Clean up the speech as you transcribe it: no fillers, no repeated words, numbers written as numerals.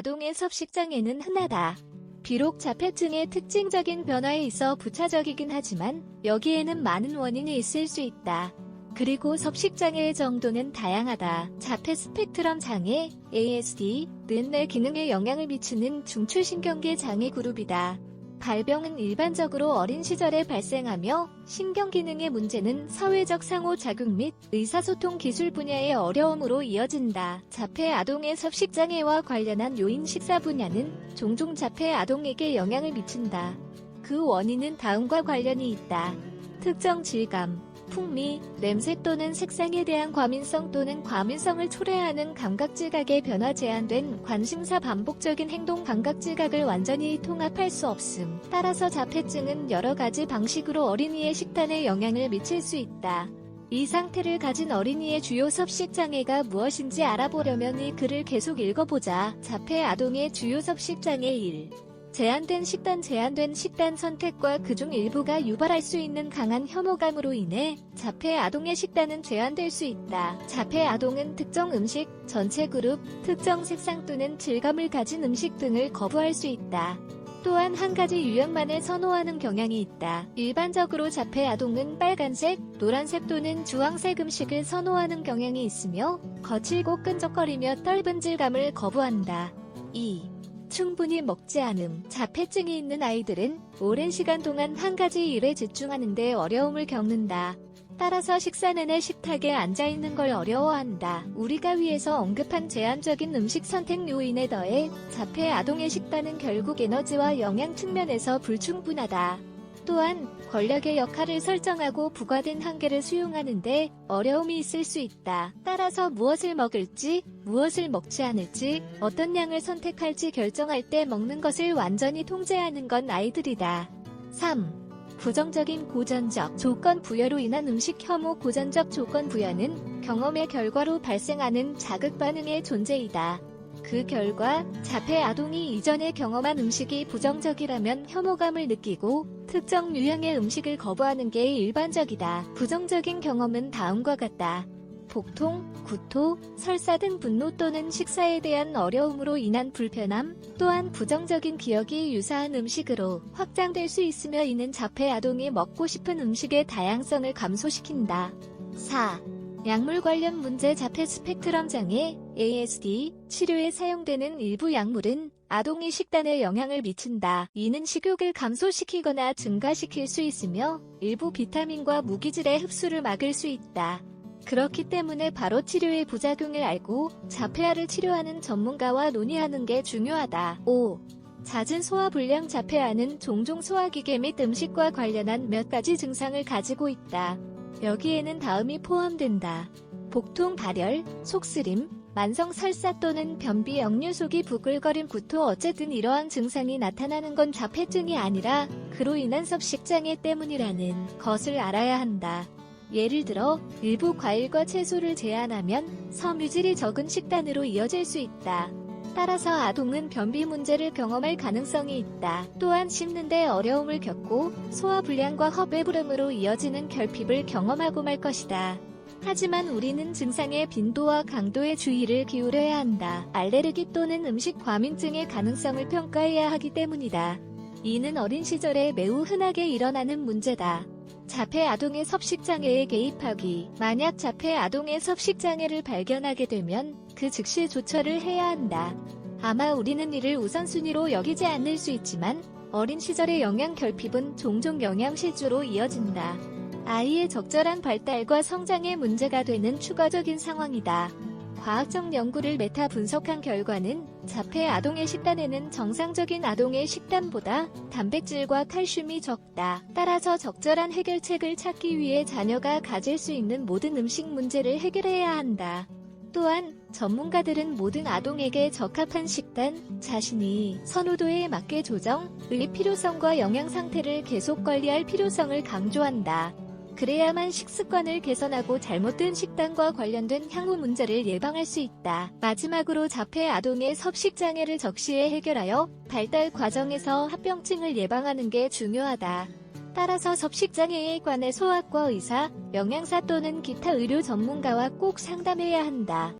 아동의 섭식장애는 흔하다. 비록 자폐증의 특징적인 변화에 있어 부차적이긴 하지만 여기에는 많은 원인이 있을 수 있다. 그리고 섭식장애의 정도는 다양하다. 자폐 스펙트럼 장애, ASD는 뇌 기능에 영향을 미치는 중추신경계 장애 그룹이다. 발병은 일반적으로 어린 시절에 발생하며 신경기능의 문제는 사회적 상호작용 및 의사소통 기술 분야의 어려움으로 이어진다. 자폐 아동의 섭식장애와 관련한 요인 식사 분야는 종종 자폐 아동에게 영향을 미친다. 그 원인은 다음과 관련이 있다. 특정 질감, 풍미, 냄새 또는 색상에 대한 과민성 또는 과민성을 초래하는 감각지각의 변화 제한된 관심사 반복적인 행동 감각지각을 완전히 통합할 수 없음. 따라서 자폐증은 여러 가지 방식으로 어린이의 식단에 영향을 미칠 수 있다. 이 상태를 가진 어린이의 주요 섭식장애가 무엇인지 알아보려면 이 글을 계속 읽어보자. 자폐 아동의 주요 섭식장애 1. 제한된 식단 선택과 그중 일부가 유발할 수 있는 강한 혐오감으로 인해 자폐 아동의 식단은 제한될 수 있다. 자폐 아동은 특정 음식, 전체 그룹, 특정 색상 또는 질감을 가진 음식 등을 거부할 수 있다. 또한 한 가지 유형만을 선호하는 경향이 있다. 일반적으로 자폐 아동은 빨간색, 노란색 또는 주황색 음식을 선호하는 경향이 있으며 거칠고 끈적거리며 떫은 질감을 거부한다. 2. 충분히 먹지 않음. 자폐증이 있는 아이들은 오랜 시간 동안 한 가지 일에 집중하는 데 어려움을 겪는다. 따라서 식사 내내 식탁에 앉아있는 걸 어려워한다. 우리가 위에서 언급한 제한적인 음식 선택 요인에 더해 자폐 아동의 식단은 결국 에너지와 영양 측면에서 불충분하다. 또한 권력의 역할을 설정하고 부과된 한계를 수용하는데 어려움이 있을 수 있다. 따라서 무엇을 먹을지, 무엇을 먹지 않을지, 어떤 양을 선택할지 결정할 때 먹는 것을 완전히 통제하는 건 아이들이다. 3. 부정적인 고전적 조건 부여로 인한 음식 혐오. 고전적 조건 부여는 경험의 결과로 발생하는 자극 반응의 존재이다. 그 결과 자폐 아동이 이전에 경험한 음식이 부정적이라면 혐오감을 느끼고 특정 유형의 음식을 거부하는 게 일반적이다. 부정적인 경험은 다음과 같다. 복통, 구토, 설사 등 분노 또는 식사에 대한 어려움으로 인한 불편함, 또한 부정적인 기억이 유사한 음식으로 확장될 수 있으며 이는 자폐 아동이 먹고 싶은 음식의 다양성을 감소시킨다. 4. 약물 관련 문제. 자폐 스펙트럼 장애 ASD 치료에 사용되는 일부 약물은 아동의 식단에 영향을 미친다. 이는 식욕을 감소시키거나 증가시킬 수 있으며 일부 비타민과 무기질의 흡수를 막을 수 있다. 그렇기 때문에 바로 치료의 부작용을 알고 자폐아를 치료하는 전문가와 논의하는 게 중요하다. 5. 잦은 소화불량. 자폐아는 종종 소화기계 및 음식과 관련한 몇 가지 증상을 가지고 있다. 여기에는 다음이 포함된다. 복통, 발열, 속쓰림, 만성 설사 또는 변비, 역류속이 부글거림, 구토. 어쨌든 이러한 증상이 나타나는 건 자폐증이 아니라 그로 인한 섭식장애 때문이라는 것을 알아야 한다. 예를 들어 일부 과일과 채소를 제한하면 섬유질이 적은 식단으로 이어질 수 있다. 따라서 아동은 변비 문제를 경험할 가능성이 있다. 또한 씹는데 어려움을 겪고 소화불량과 헛배부름으로 이어지는 결핍을 경험하고 말 것이다. 하지만 우리는 증상의 빈도와 강도에 주의를 기울여야 한다. 알레르기 또는 음식 과민증의 가능성을 평가해야 하기 때문이다. 이는 어린 시절에 매우 흔하게 일어나는 문제다. 자폐 아동의 섭식장애에 개입하기. 만약 자폐 아동의 섭식장애를 발견하게 되면 그 즉시 조처를 해야 한다. 아마 우리는 이를 우선순위로 여기지 않을 수 있지만 어린 시절의 영양 결핍은 종종 영양실조로 이어진다. 아이의 적절한 발달과 성장에 문제가 되는 추가적인 상황이다. 과학적 연구를 메타 분석한 결과는 자폐 아동의 식단에는 정상적인 아동의 식단보다 단백질과 칼슘이 적다. 따라서 적절한 해결책을 찾기 위해 자녀가 가질 수 있는 모든 음식 문제를 해결해야 한다. 또한 전문가들은 모든 아동에게 적합한 식단, 자신이 선호도에 맞게 조정의 필요성과 영양 상태를 계속 관리할 필요성을 강조한다. 그래야만 식습관을 개선하고 잘못된 식단과 관련된 향후 문제를 예방할 수 있다. 마지막으로 자폐 아동의 섭식장애를 적시에 해결하여 발달 과정에서 합병증을 예방하는 게 중요하다. 따라서 섭식장애에 관해 소아과 의사, 영양사 또는 기타 의료 전문가와 꼭 상담해야 한다.